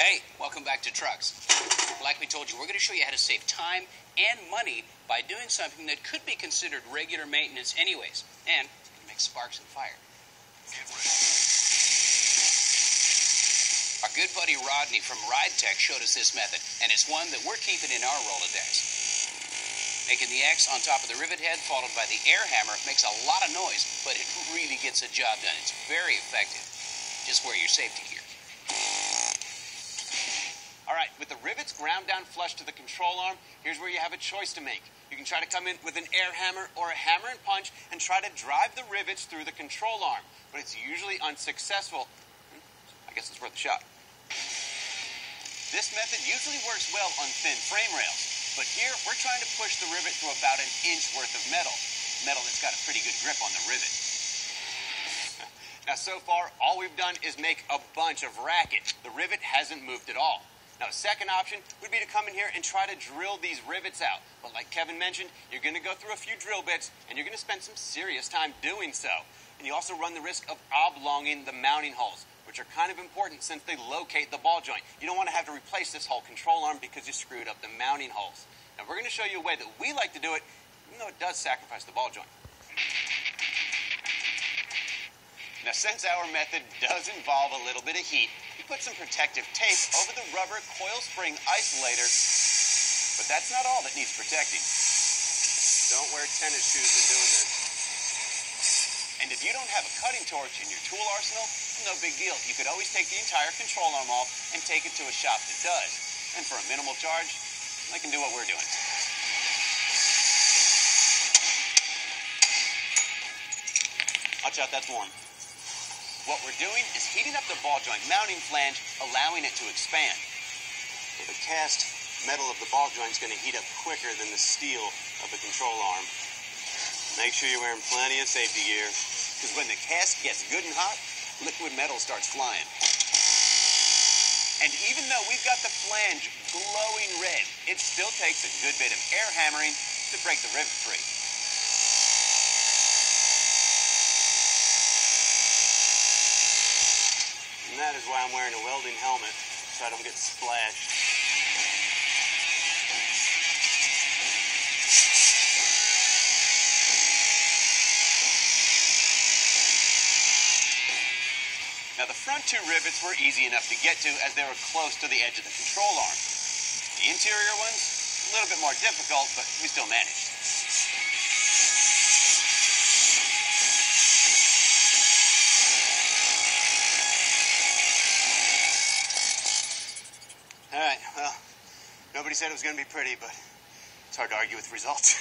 Hey, welcome back to Trucks. Like we told you, we're going to show you how to save time and money by doing something that could be considered regular maintenance anyways, and it's going to make sparks and fire. Get ready. Our good buddy Rodney from Ride Tech showed us this method, and it's one that we're keeping in our Rolodex. Making the X on top of the rivet head followed by the air hammer makes a lot of noise, but it really gets the job done. It's very effective. Just wear your safety gear. All right, with the rivets ground down flush to the control arm, here's where you have a choice to make. You can try to come in with an air hammer or a hammer and punch and try to drive the rivets through the control arm, but it's usually unsuccessful. I guess it's worth a shot. This method usually works well on thin frame rails, but here we're trying to push the rivet through about an inch worth of metal that's got a pretty good grip on the rivet. Now, so far, all we've done is make a bunch of racket. The rivet hasn't moved at all. Now, a second option would be to come in here and try to drill these rivets out. But like Kevin mentioned, you're going to go through a few drill bits, and you're going to spend some serious time doing so. And you also run the risk of oblonging the mounting holes, which are kind of important since they locate the ball joint. You don't want to have to replace this whole control arm because you screwed up the mounting holes. Now, we're going to show you a way that we like to do it, even though it does sacrifice the ball joint. Now, since our method does involve a little bit of heat, we put some protective tape over the rubber coil spring isolator, but that's not all that needs protecting. Don't wear tennis shoes when doing this. And if you don't have a cutting torch in your tool arsenal, no big deal. You could always take the entire control arm off and take it to a shop that does. And for a minimal charge, they can do what we're doing. Watch out, that's warm. What we're doing is heating up the ball joint mounting flange, allowing it to expand. So the cast metal of the ball joint is going to heat up quicker than the steel of the control arm. Make sure you're wearing plenty of safety gear, because when the cast gets good and hot, liquid metal starts flying. And even though we've got the flange glowing red, it still takes a good bit of air hammering to break the rivet free. And that is why I'm wearing a welding helmet, so I don't get splashed. Now, the front two rivets were easy enough to get to as they were close to the edge of the control arm. The interior ones, a little bit more difficult, but we still managed. All right, well, nobody said it was going to be pretty, but it's hard to argue with results.